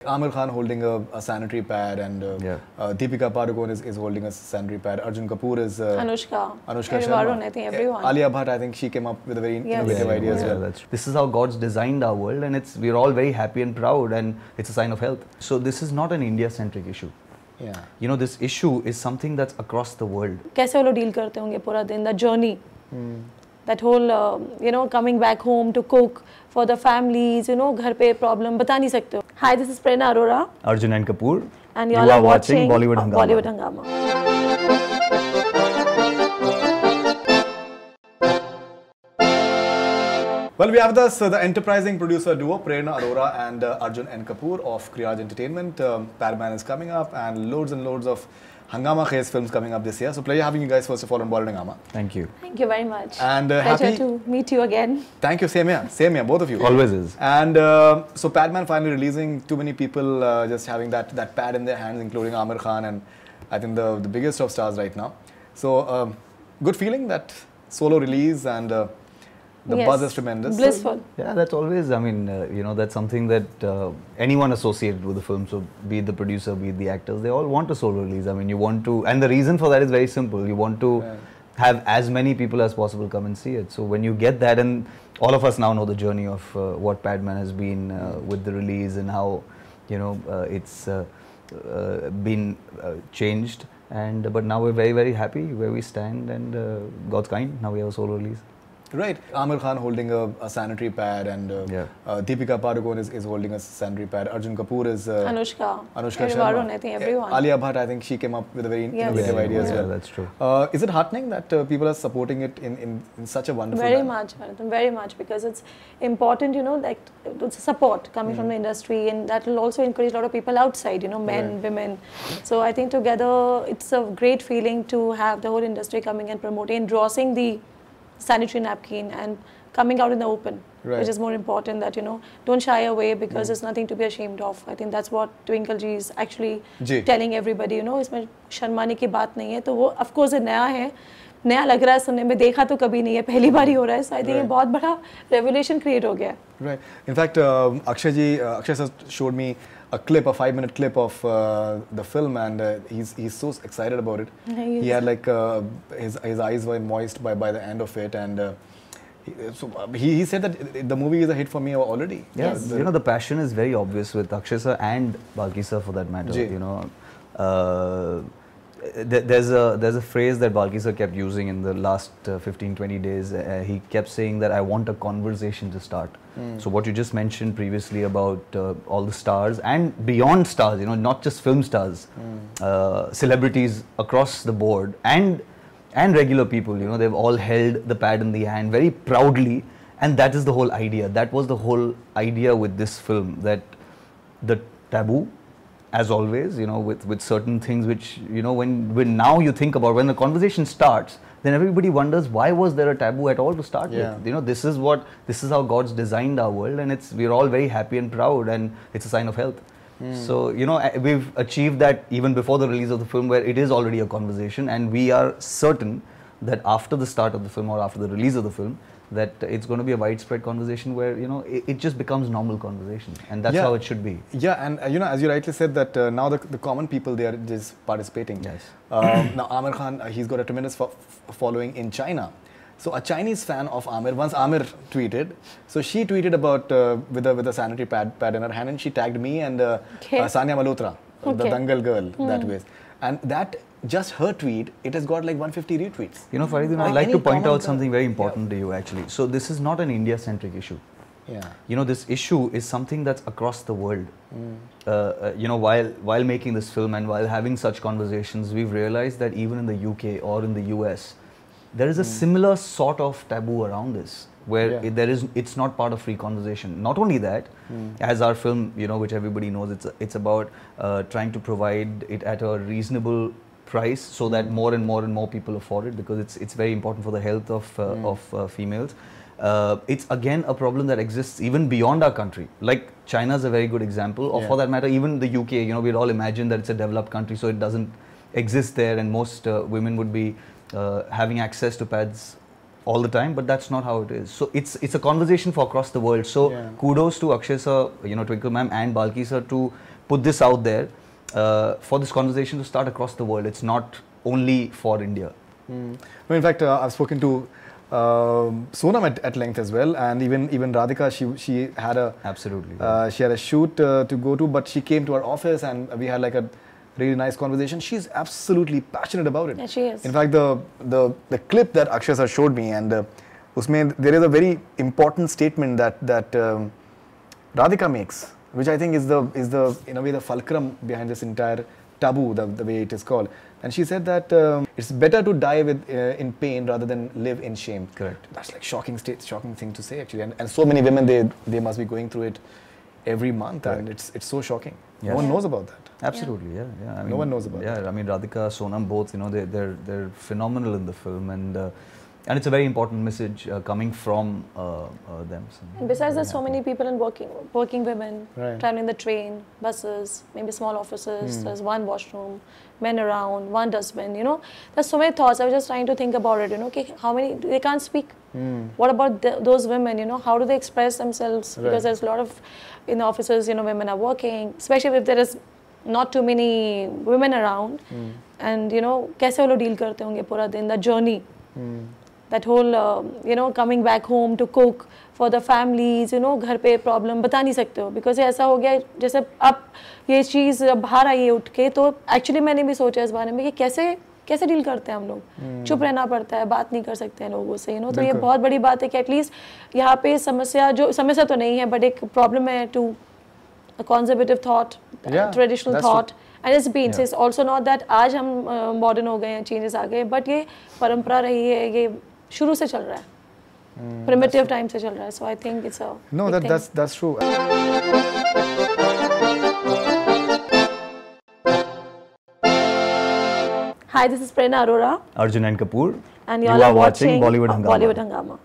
Aamir Khan holding a sanitary pad, and Deepika is holding a sanitary pad. Arjun Kapoor is Anushka Sharma. I think everyone. Alia Bhatt, I think she came up with a very innovative idea as well. This is how God's designed our world, and we're all very happy and proud, and it's a sign of health. So this is not an India-centric issue. Yeah. You know, this issue is something that's across the world. कैसे वो लोग deal करते होंगे पूरा दिन, the journey, that whole coming back home to cook for the families, घर पे problem बता नहीं सकते हो. Hi, this is Prernaa Arora. Arjun and Kapoor. And you all are watching Bollywood Hungama. Bollywood Hungama. Well, we have thus the enterprising producer duo Prernaa Arora and Arjun and Kapoor of Kriyaj Entertainment. Padman is coming up, and loads of Hungama Khays films coming up this year. So pleasure having you guys first of all on Bollywood Hungama. Thank you. Thank you very much. And pleasure to meet you again. Thank you, same here, both of you. Always is. And so Padman finally releasing, too many people just having that pad in their hands, including Aamir Khan, and I think the biggest of stars right now. So good feeling, that solo release, and the buzz is tremendous. Blissful. Yeah, that's always, I mean, that's something that anyone associated with the film, so be it the producer, be it the actors, they all want a solo release. I mean, you want to, and the reason for that is very simple. You want to have as many people as possible come and see it. So when you get that, and all of us now know the journey of what Padman has been with the release, and how, it's been changed. But now we're very, very happy where we stand, and God's kind, now we have a solo release. Right. Aamir Khan holding a sanitary pad, and Deepika is holding a sanitary pad. Arjun Kapoor is Anushka Sharma. I think everyone. Alia Bhatt, I think she came up with a very innovative idea as well. Yeah, that's true. Is it heartening that people are supporting it in such a wonderful manner? Very much, because it's important, like it's support coming from the industry, and that will also encourage a lot of people outside, men, women. So I think together it's a great feeling to have the whole industry coming and promoting, endorsing the sanitary napkin and coming out in the open, which is more important, that don't shy away, because there's nothing to be ashamed of. I think that's what Twinkle ji is actually telling everybody, इसमें शर्माने की बात नहीं है. तो वो of course नया लग रहा है सुनने में, देखा तो कभी नहीं है, पहली बार ही हो रहा है. So I think ये बहुत बड़ा revolution create हो गया. Right. In fact, Akshay sir showed me a 5-minute clip of the film, and he's so excited about it. He had like his eyes were moist by the end of it, and he said that the movie is a hit for me already. Yes. The passion is very obvious with Akshay sir and Balki sir, for that matter. There's a phrase that Balki sir kept using in the last 15-20 days. He kept saying that I want a conversation to start. So what you just mentioned previously about all the stars and beyond stars, not just film stars, celebrities across the board, and regular people, they've all held the pad in the hand very proudly, and that is the whole idea. That was the whole idea with this film, that the taboo, as always, with certain things which, when now you think about, when the conversation starts, then everybody wonders, why was there a taboo at all to start with? This is how God's designed our world, and we're all very happy and proud, and it's a sign of health. So, we've achieved that even before the release of the film, where it is already a conversation, and we are certain that after the start of the film, or after the release of the film, that it's going to be a widespread conversation where, it just becomes normal conversation, and that's how it should be. Yeah, and as you rightly said, that now the common people, they are just participating. Yes. Now Aamir Khan, he's got a tremendous following in China. So a Chinese fan of Aamir, once Aamir tweeted, so she tweeted about with a sanitary pad in her hand, and she tagged me and Sanya Malhotra, the Dangal girl, that way. And that, just her tweet, it has got like 150 retweets. Faridoon, I'd like to point out something very important to you, actually. So this is not an India-centric issue. Yeah. This issue is something that's across the world. While making this film and while having such conversations, we've realized that even in the UK or in the US, there is a similar sort of taboo around this, where it's not part of free conversation. Not only that, as our film, which everybody knows, it's about trying to provide it at a reasonable price, so that more and more people afford it, because it's very important for the health of females. It's again a problem that exists even beyond our country. Like China is a very good example, or for that matter, even the UK. We'd all imagine that it's a developed country, so it doesn't exist there, and most women would be having access to pads all the time, but that's not how it is. So it's a conversation for across the world. So kudos to Akshay sir, Twinkle ma'am, and Balki sir to put this out there for this conversation to start across the world. It's not only for India. Well, in fact, I've spoken to Sonam at length as well, and even Radhika, she had a Absolutely. She had a shoot to go to, but she came to our office and we had like a really nice conversation. She's absolutely passionate about it. Yeah, she is. In fact, the clip that Akshay sir showed me, and usme there is a very important statement that Radhika makes, which I think is the in a way the fulcrum behind this entire taboo, the way it is called. And she said that it's better to die in pain rather than live in shame. Correct. That's like shocking thing to say actually. And so many women, they must be going through it every month, right. And it's so shocking. Yes. No one knows about that. Absolutely, yeah. I mean, no one knows about that. Yeah, I mean, Radhika, Sonam, both, they're phenomenal in the film, and it's a very important message coming from them. So, and besides, there's so many people in working women, right. traveling the train, buses, maybe small offices. There's one washroom, men around, one dustbin. There's so many thoughts. I was just trying to think about it. Okay, how many they can't speak. What about those women? How do they express themselves? Right. Because there's a lot of in the offices. Women are working, especially if there is not too many women around. And कैसे वो लोग deal करते होंगे पूरा दिन, the journey. That whole coming back home to cook for the families, घर पे problem बता नहीं सकते हो, because ऐसा हो गया जैसे अब ये चीज़ बाहर आई है उठ के, तो actually मैंने भी सोचा इस बारे में कि कैसे डील करते हैं हम लोग. चुप रहना पड़ता है, बात नहीं कर सकते हैं लोगों से, तो ये बहुत बड़ी बात है कि एटलीस्ट यहाँ पे समस्या तो नहीं है, बट एक प्रॉब्लम है to conservative thought, traditional thought, and it's been. It's also not that आज हम modern हो गए हैं, changes आ गए, but ये परंपरा रही है, ये शुरू से चल रहा है, primitive time से चल रहा है. So I think it's a no, that's true. Hi, this is Prernaa Arora. Arjun and Kapoor. And you all are watching Bollywood Hungama. Bollywood Hungama.